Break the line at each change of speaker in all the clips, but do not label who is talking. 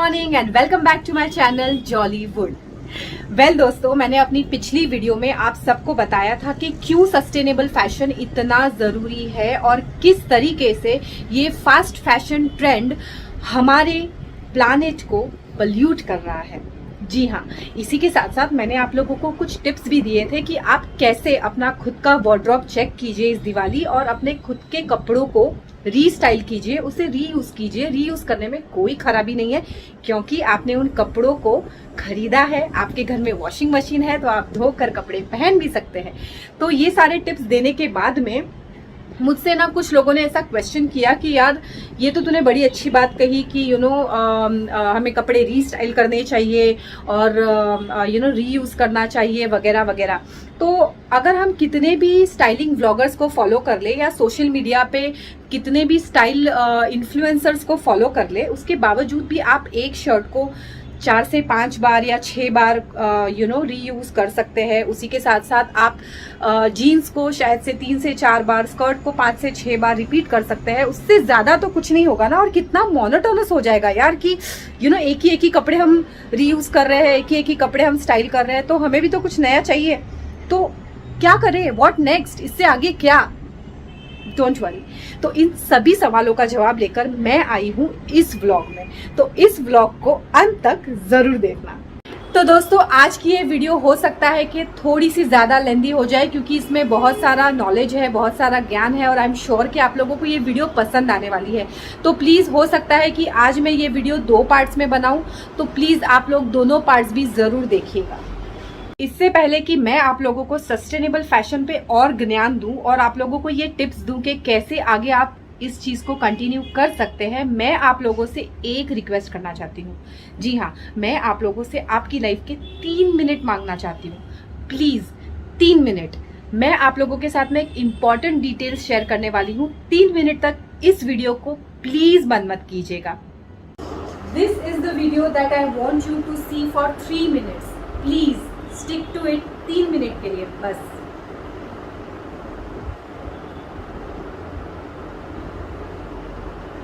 Morning and welcome back to my channel Jollywood. Well दोस्तों, मैंने अपनी पिछली वीडियो में आप सबको बताया था कि क्यों सस्टेनेबल फैशन इतना ज़रूरी है और किस तरीके से ये फास्ट फैशन ट्रेंड हमारे प्लानेट को पल्यूट कर रहा है। जी हाँ, इसी के साथ साथ मैंने आप लोगों को कुछ टिप्स भी दिए थे कि आप कैसे अपना खुद का वार्डरोब चेक कीजिए इस दिवाली और अपने खुद के कपड़ों को रीस्टाइल कीजिए, उसे रीयूज कीजिए। रीयूज करने में कोई खराबी नहीं है क्योंकि आपने उन कपड़ों को खरीदा है, आपके घर में वॉशिंग मशीन है तो आप धोकर कपड़े पहन भी सकते हैं। तो ये सारे टिप्स देने के बाद में मुझसे ना कुछ लोगों ने ऐसा क्वेश्चन किया कि यार ये तो तूने बड़ी अच्छी बात कही कि हमें कपड़े रीस्टाइल करने चाहिए और रीयूज करना चाहिए वगैरह वगैरह। तो अगर हम कितने भी स्टाइलिंग व्लॉगर्स को फॉलो कर ले या सोशल मीडिया पे कितने भी स्टाइल इन्फ्लुएंसर्स को फॉलो कर ले, उसके बावजूद भी आप एक शर्ट को 4 से 5 बार या 6 बार रीयूज कर सकते हैं। उसी के साथ साथ आप जीन्स को शायद से 3 से 4 बार, स्कर्ट को 5 से 6 बार रिपीट कर सकते हैं। उससे ज्यादा तो कुछ नहीं होगा ना। और कितना मोनोटोनस हो जाएगा यार कि एक ही कपड़े हम रीयूज कर रहे हैं, एक ही कपड़े हम स्टाइल कर रहे हैं। तो हमें भी तो कुछ नया चाहिए। तो क्या करें, व्हाट नेक्स्ट, इससे आगे क्या? Don't worry. तो इन सभी सवालों का जवाब लेकर मैं आई हूँ इस व्लॉग में, तो इस व्लॉग को अंत तक जरूर देखना। तो दोस्तों, आज की ये वीडियो हो सकता है कि थोड़ी सी ज्यादा लेंदी हो जाए क्योंकि इसमें बहुत सारा नॉलेज है, बहुत सारा ज्ञान है और आई एम श्योर कि आप लोगों को ये वीडियो पसंद आने वाली है। तो प्लीज, हो सकता है कि आज मैं ये वीडियो 2 पार्ट्स में बनाऊं, तो प्लीज आप लोग दोनों पार्ट्स भी जरूर देखिएगा। इससे पहले कि मैं आप लोगों को सस्टेनेबल फैशन पे और ज्ञान दूं और आप लोगों को ये टिप्स दूं कि कैसे आगे आप इस चीज को कंटिन्यू कर सकते हैं, मैं आप लोगों से एक रिक्वेस्ट करना चाहती हूँ। जी हाँ, मैं आप लोगों से आपकी लाइफ के 3 मिनट मांगना चाहती हूँ। Please 3 minute. मैं आप लोगों के साथ में एक इम्पॉर्टेंट डिटेल्स शेयर करने वाली हूँ। 3 मिनट तक इस वीडियो को प्लीज बंद मत कीजिएगा। This is the video that I want you to see for 3 minutes. Please stick to it 3 minute के लिए बस।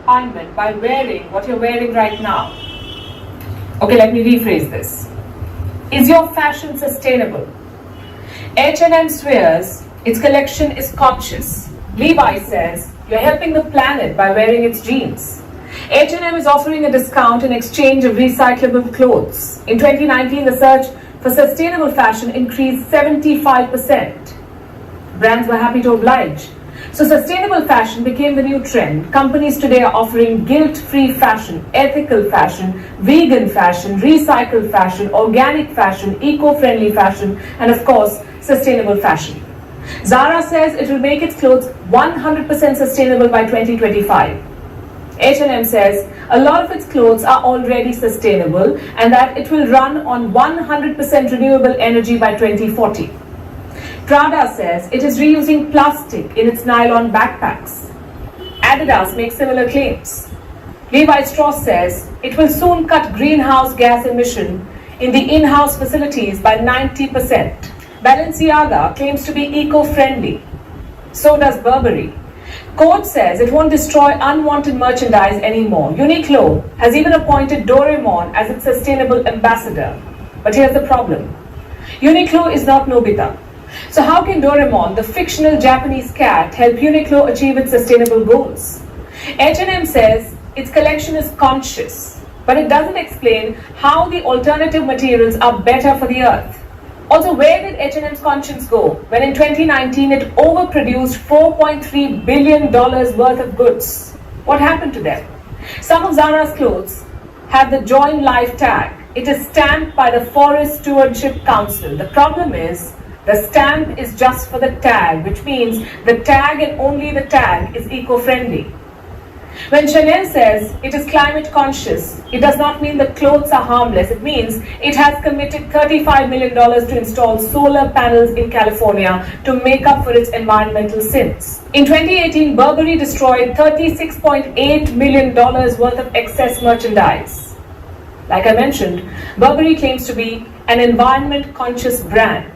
Refinement by wearing what you're wearing right now. Okay, let me rephrase this. Is your fashion sustainable? H&M swears its collection is conscious. Levi says you're helping the planet by wearing its jeans. H&M is offering a discount in exchange of recyclable clothes. In 2019, the search for sustainable fashion increased 75%. Brands were happy to oblige. So sustainable fashion became the new trend. Companies today are offering guilt-free fashion, ethical fashion, vegan fashion, recycled fashion, organic fashion, eco-friendly fashion, and of course, sustainable fashion. Zara says it will make its clothes 100% sustainable by 2025. H&M says a lot of its clothes are already sustainable and that it will run on 100% renewable energy by 2040. Prada says it is reusing plastic in its nylon backpacks. Adidas makes similar claims. Levi Strauss says it will soon cut greenhouse gas emission in the in-house facilities by 90%. Balenciaga claims to be eco-friendly. So does Burberry. Coach says it won't destroy unwanted merchandise anymore. Uniqlo has even appointed Doraemon as its sustainable ambassador. But here's the problem. Uniqlo is not Nobita. So how can Doraemon, the fictional Japanese cat, help Uniqlo achieve its sustainable goals? H&M says its collection is conscious, but it doesn't explain how the alternative materials are better for the earth. Also, where did H&M's conscience go when in 2019 it overproduced $4.3 billion worth of goods? What happened to them? Some of Zara's clothes have the Join Life tag. It is stamped by the Forest Stewardship Council. The problem is the stamp is just for the tag, which means the tag and only the tag is eco-friendly. When Chanel says it is climate conscious, it does not mean the clothes are harmless. It means it has committed $35 million to install solar panels in California to make up for its environmental sins. In 2018, Burberry destroyed $36.8 million worth of excess merchandise. Like I mentioned, Burberry claims to be an environment conscious brand.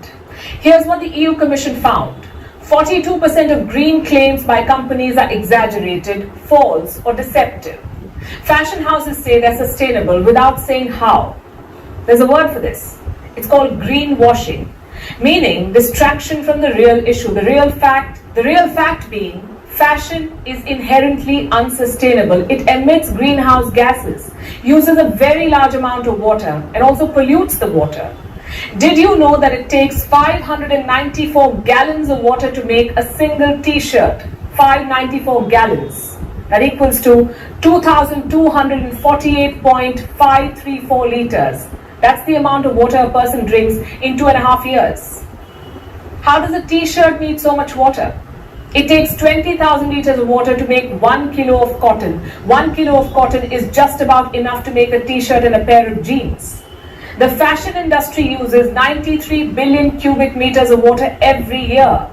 Here's what the EU Commission found. 42% of green claims by companies are exaggerated, false, or deceptive. Fashion houses say they're sustainable without saying how. There's a word for this. It's called greenwashing, meaning distraction from the real issue, the real fact being fashion is inherently unsustainable. It emits greenhouse gases, uses a very large amount of water, and also pollutes the water. Did you know that it takes 594 gallons of water to make a single t-shirt? 594 gallons. That equals to 2,248.534 liters. That's the amount of water a person drinks in 2.5 years. How does a t-shirt need so much water? It takes 20,000 liters of water to make 1 kilo of cotton. 1 kilo of cotton is just about enough to make a t-shirt and a pair of jeans. The fashion industry uses 93 billion cubic meters of water every year.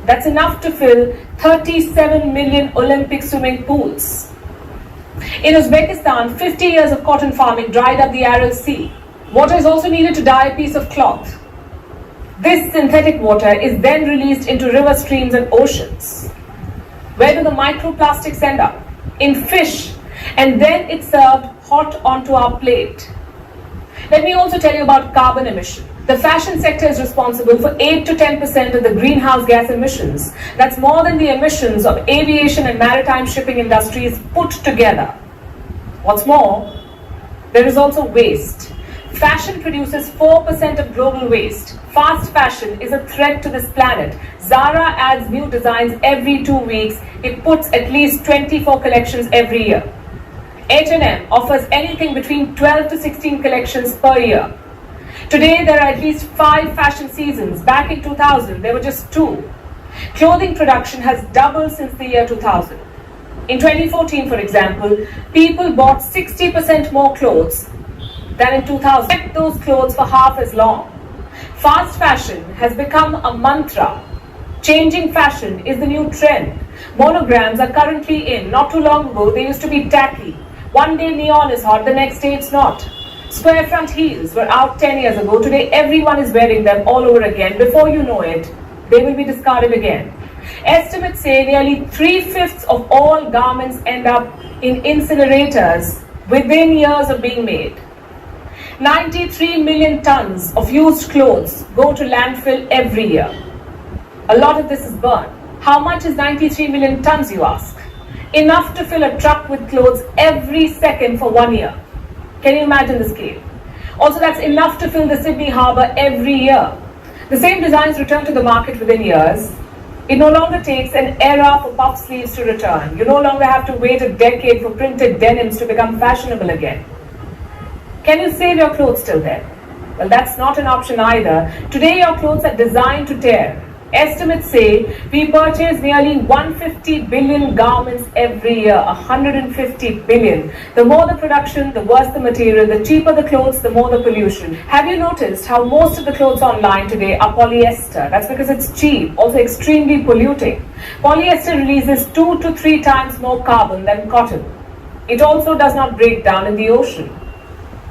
That's enough to fill 37 million Olympic swimming pools. In Uzbekistan, 50 years of cotton farming dried up the Aral Sea. Water is also needed to dye a piece of cloth. This synthetic water is then released into river streams and oceans. Where do the microplastics end up? In fish, and then it's served hot onto our plate. Let me also tell you about carbon emission. The fashion sector is responsible for 8 to 10% of the greenhouse gas emissions. That's more than the emissions of aviation and maritime shipping industries put together. What's more, there is also waste. Fashion produces 4% of global waste. Fast fashion is a threat to this planet. Zara adds new designs every 2 weeks. It puts at least 24 collections every year. H&M offers anything between 12 to 16 collections per year. Today, there are at least 5 fashion seasons. Back in 2000, there were just 2. Clothing production has doubled since the year 2000. In 2014, for example, people bought 60% more clothes than in 2000. Kept those clothes for half as long. Fast fashion has become a mantra. Changing fashion is the new trend. Monograms are currently in. Not too long ago, they used to be tacky. One day neon is hot, the next day it's not. Square front heels were out 10 years ago. Today everyone is wearing them all over again. Before you know it, they will be discarded again. Estimates say nearly 3/5 of all garments end up in incinerators within years of being made. 93 million tons of used clothes go to landfill every year. A lot of this is burned. How much is 93 million tons, you ask? Enough to fill a truck with clothes every second for 1 year. Can you imagine the scale? Also, that's enough to fill the Sydney harbour every year. The same designs return to the market within years. It no longer takes an era for puff sleeves to return. You no longer have to wait a decade for printed denims to become fashionable again. Can you save your clothes till then? Well, that's not an option either. Today, your clothes are designed to tear. Estimates say we purchase nearly 150 billion garments every year. 150 billion. The more the production, the worse the material. The cheaper the clothes, the more the pollution. Have you noticed how most of the clothes online today are polyester? That's because it's cheap, also extremely polluting. Polyester releases 2 to 3 times more carbon than cotton. It also does not break down in the ocean.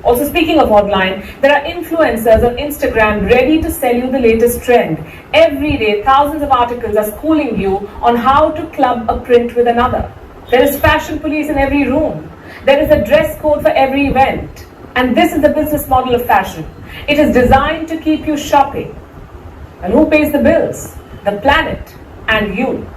Also, speaking of online, there are influencers on Instagram ready to sell you the latest trend. Every day, thousands of articles are schooling you on how to club a print with another. There is fashion police in every room. There is a dress code for every event. And this is the business model of fashion. It is designed to keep you shopping. And who pays the bills? The planet and you.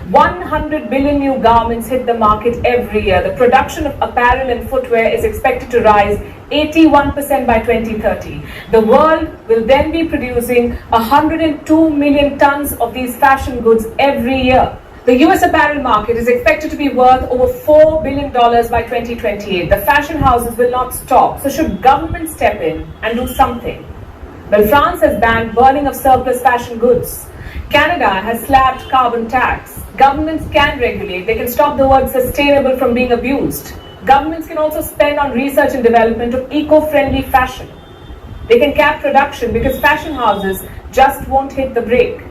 100 billion new garments hit the market every year. The production of apparel and footwear is expected to rise 81% by 2030. The world will then be producing 102 million tons of these fashion goods every year. The US apparel market is expected to be worth over $4 billion by 2028. The fashion houses will not stop. So should government step in and do something? Well, France has banned burning of surplus fashion goods. Canada has slapped carbon tax. Governments can regulate. They can stop the word sustainable from being abused. Governments can also spend on research and development of eco-friendly fashion. They can cap production because fashion houses just won't hit the brake.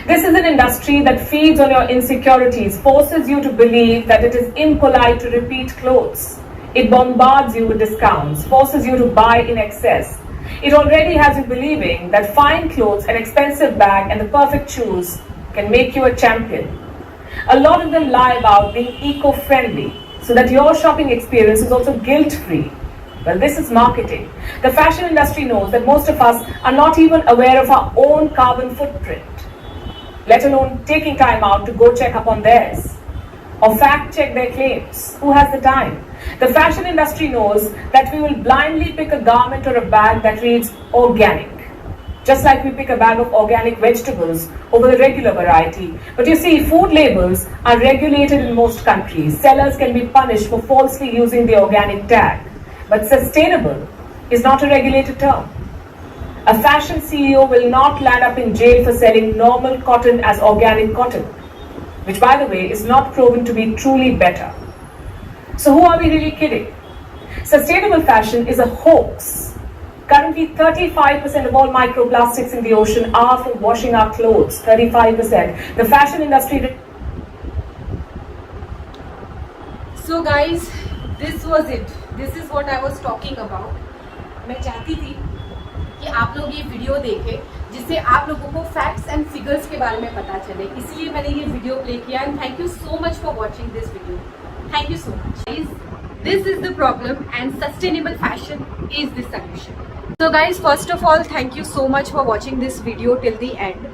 This is an industry that feeds on your insecurities, forces you to believe that it is impolite to repeat clothes. It bombards you with discounts, forces you to buy in excess. It already has you believing that fine clothes, an expensive bag, and the perfect shoes can make you a champion. A lot of them lie about being eco-friendly. so that your shopping experience is also guilt-free. Well, this is marketing. The fashion industry knows that most of us are not even aware of our own carbon footprint, let alone taking time out to go check up on theirs or fact check their claims. Who has the time? The fashion industry knows that we will blindly pick a garment or a bag that reads organic, just like we pick a bag of organic vegetables over the regular variety. But you see, food labels are regulated in most countries. Sellers can be punished for falsely using the organic tag. But sustainable is not a regulated term. A fashion CEO will not land up in jail for selling normal cotton as organic cotton, which by the way is not proven to be truly better. So who are we really kidding? Sustainable fashion is a hoax. Currently, 35% of all microplastics in the ocean are from washing our clothes. 35%. The fashion industry.
So guys, this was it. This is what I was talking about. मैं चाहती थी कि आप लोग ये video देखें जिससे आप लोगों को फैक्ट्स एंड फिगर्स के बारे में पता चले, इसलिए मैंने ये वीडियो प्ले किया. And thank you so much for watching this video. Thank you so much. This is the problem and sustainable fashion is the solution. So guys, first of all, thank you so much for watching this video till the end.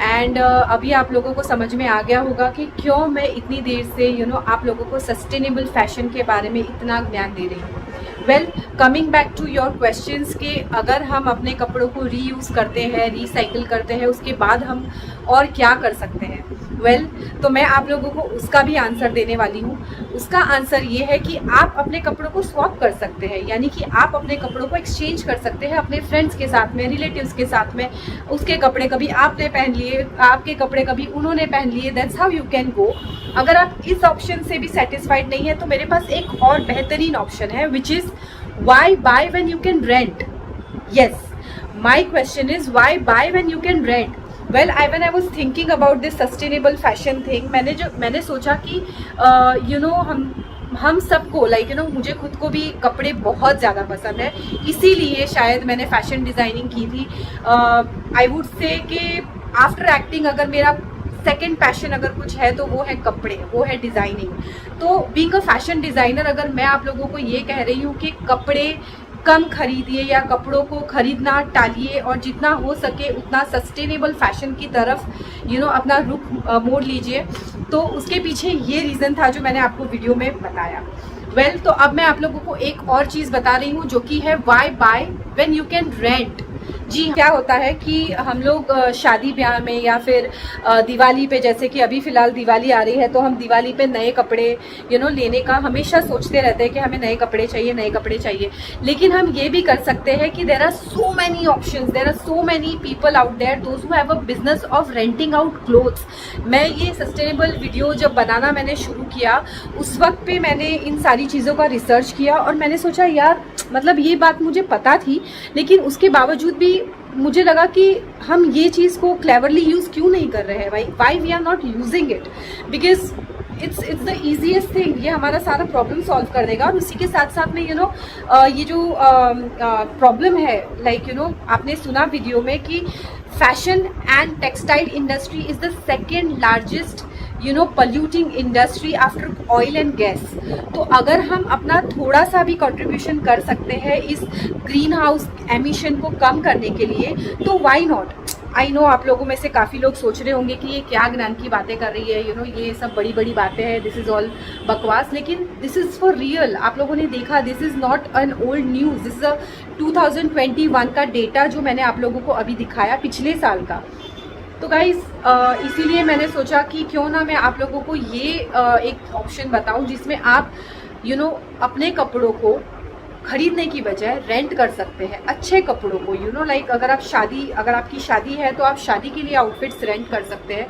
And अभी आप लोगों को समझ में आ गया होगा कि क्यों मैं इतनी देर से आप लोगों को सस्टेनेबल फैशन के बारे में इतना ज्ञान दे रही हूँ. Well, coming back to your questions के अगर हम अपने कपड़ों को रीयूज़ करते हैं, रिसाइकिल करते हैं, उसके बाद हम और क्या कर सकते हैं. वेल, तो मैं आप लोगों को उसका भी आंसर देने वाली हूँ. उसका आंसर ये है कि आप अपने कपड़ों को स्वैप कर सकते हैं, यानी कि आप अपने कपड़ों को एक्सचेंज कर सकते हैं अपने फ्रेंड्स के साथ में, रिलेटिव्स के साथ में. उसके कपड़े कभी आपने पहन लिए, आपके कपड़े कभी उन्होंने पहन लिए. That's how you can go. अगर आप इस ऑप्शन से भी सेटिस्फाइड नहीं है तो मेरे पास एक और बेहतरीन ऑप्शन है, which is why buy when you can rent. Yes, my question is why buy when you can rent. Well, when I was thinking about this sustainable fashion thing, मैंने सोचा कि हम सबको मुझे खुद को भी कपड़े बहुत ज़्यादा पसंद है, इसीलिए शायद मैंने फैशन डिज़ाइनिंग की थी. आई वुड से कि आफ्टर एक्टिंग अगर मेरा सेकेंड पैशन अगर कुछ है तो वो है कपड़े, वो है डिज़ाइनिंग. तो बीइंग अ फैशन डिज़ाइनर अगर मैं आप लोगों को ये कह रही हूँ कि कपड़े कम खरीदिए या कपड़ों को खरीदना टालिए और जितना हो सके उतना सस्टेनेबल फैशन की तरफ अपना रुख मोड़ लीजिए, तो उसके पीछे ये रीज़न था जो मैंने आपको वीडियो में बताया. वेल, तो अब मैं आप लोगों को एक और चीज़ बता रही हूँ जो कि है why buy when you can rent. जी, क्या होता है कि हम लोग शादी ब्याह में या फिर दिवाली पे, जैसे कि अभी फ़िलहाल दिवाली आ रही है, तो हम दिवाली पे नए कपड़े लेने का हमेशा सोचते रहते हैं कि हमें नए कपड़े चाहिए, नए कपड़े चाहिए. लेकिन हम ये भी कर सकते हैं कि there are so many options, there are so many people out there those who have a business of renting out clothes. मैं ये सस्टेनेबल वीडियो जब बनाना मैंने शुरू किया उस वक्त पे मैंने इन सारी चीज़ों का रिसर्च किया और मैंने सोचा यार, मतलब ये बात मुझे पता थी, लेकिन उसके बावजूद भी मुझे लगा कि हम ये चीज़ को क्लेवरली यूज़ क्यों नहीं कर रहे हैं. Why we are not using it, because it's the easiest thing. ये हमारा सारा प्रॉब्लम सॉल्व कर देगा. और उसी के साथ साथ में ये जो प्रॉब्लम है, आपने सुना वीडियो में कि fashion and textile industry is the second largest polluting industry after oil and gas. तो अगर हम अपना थोड़ा सा भी कंट्रीब्यूशन कर सकते हैं इस ग्रीन हाउस एमिशन को कम करने के लिए, तो व्हाई नॉट. आई नो आप लोगों में से काफ़ी लोग सोच रहे होंगे कि ये क्या ज्ञान की बातें कर रही है, ये सब बड़ी बड़ी बातें हैं, दिस इज़ ऑल बकवास. लेकिन दिस इज़ फॉर रियल. आप लोगों ने देखा, this is not an old news. This is a 2021 का डेटा जो मैंने आप लोगों को अभी दिखाया, पिछले साल का. तो गाइज़, इसीलिए मैंने सोचा कि क्यों ना मैं आप लोगों को ये एक ऑप्शन बताऊं जिसमें आप अपने कपड़ों को खरीदने की बजाय रेंट कर सकते हैं, अच्छे कपड़ों को. अगर आपकी शादी है तो आप शादी के लिए आउटफिट्स रेंट कर सकते हैं.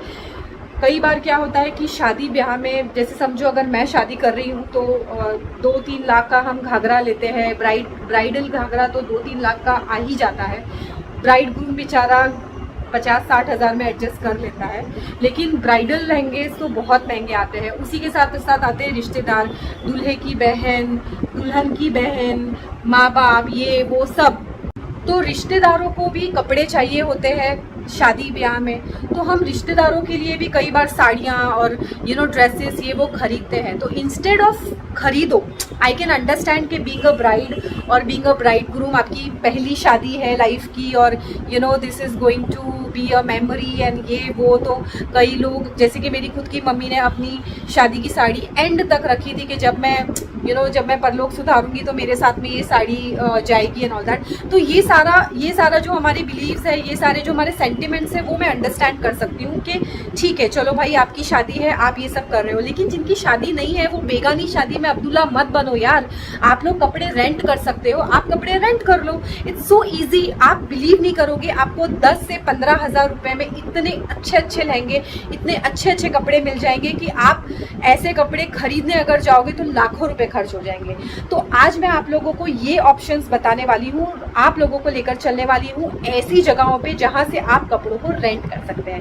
कई बार क्या होता है कि शादी ब्याह में, जैसे समझो अगर मैं शादी कर रही हूँ तो 2-3 लाख का हम घाघरा लेते हैं. ब्राइडल घाघरा तो 2-3 लाख का आ ही जाता है. ब्राइड ग्रूम बेचारा 50-60 हज़ार में एडजस्ट कर लेता है. लेकिन ब्राइडल लहंगे तो बहुत महंगे आते हैं. उसी के साथ आते हैं रिश्तेदार, दूल्हे की बहन, दुल्हन की बहन, माँ बाप, ये वो सब. तो रिश्तेदारों को भी कपड़े चाहिए होते हैं, शादी ब्याह में, तो हम रिश्तेदारों के लिए भी कई बार साड़ियाँ और ड्रेसेस ये वो खरीदते हैं। तो इंस्टेड ऑफ खरीदो, आई कैन अंडरस्टैंड कि बीइंग अ ब्राइड और बीइंग अ ब्राइड ग्रूम आपकी पहली शादी है लाइफ की, और this is going to be a memory and ये वो। तो कई लोग, जैसे कि मेरी खुद की मम्मी ने अपनी शादी की साड़ी एंड तक रखी थी कि जब मैं जब मैं परलोक सुधारूंगी तो मेरे साथ में ये साड़ी जाएगी एंड ऑल दैट। तो ये सारा जो हमारे बिलीव्स है, ये सारे जो हमारे सेंटिमेंट्स है, वो मैं अंडरस्टैंड कर सकती हूँ कि ठीक है, चलो भाई आपकी शादी है, आप ये सब कर रहे हो। लेकिन जिनकी शादी नहीं है वो बेगानी शादी में अब्दुल्ला मत बनो यार। आप लोग कपड़े रेंट कर सकते हो, आप कपड़े रेंट कर लो, इट्स सो ईजी। आप बिलीव नहीं करोगे, आपको 10 से 15,000 रुपए में इतने अच्छे लहंगे, इतने अच्छे कपड़े मिल जाएंगे कि आप ऐसे कपड़े खरीदने अगर जाओगे तो लाखों रुपए खर्च हो जाएंगे। तो आज मैं आप लोगों को ये ऑप्शंस बताने वाली हूँ, आप लोगों को लेकर चलने वाली हूँ ऐसी जगहों पे जहाँ से आप कपड़ों को रेंट कर सकते हैं।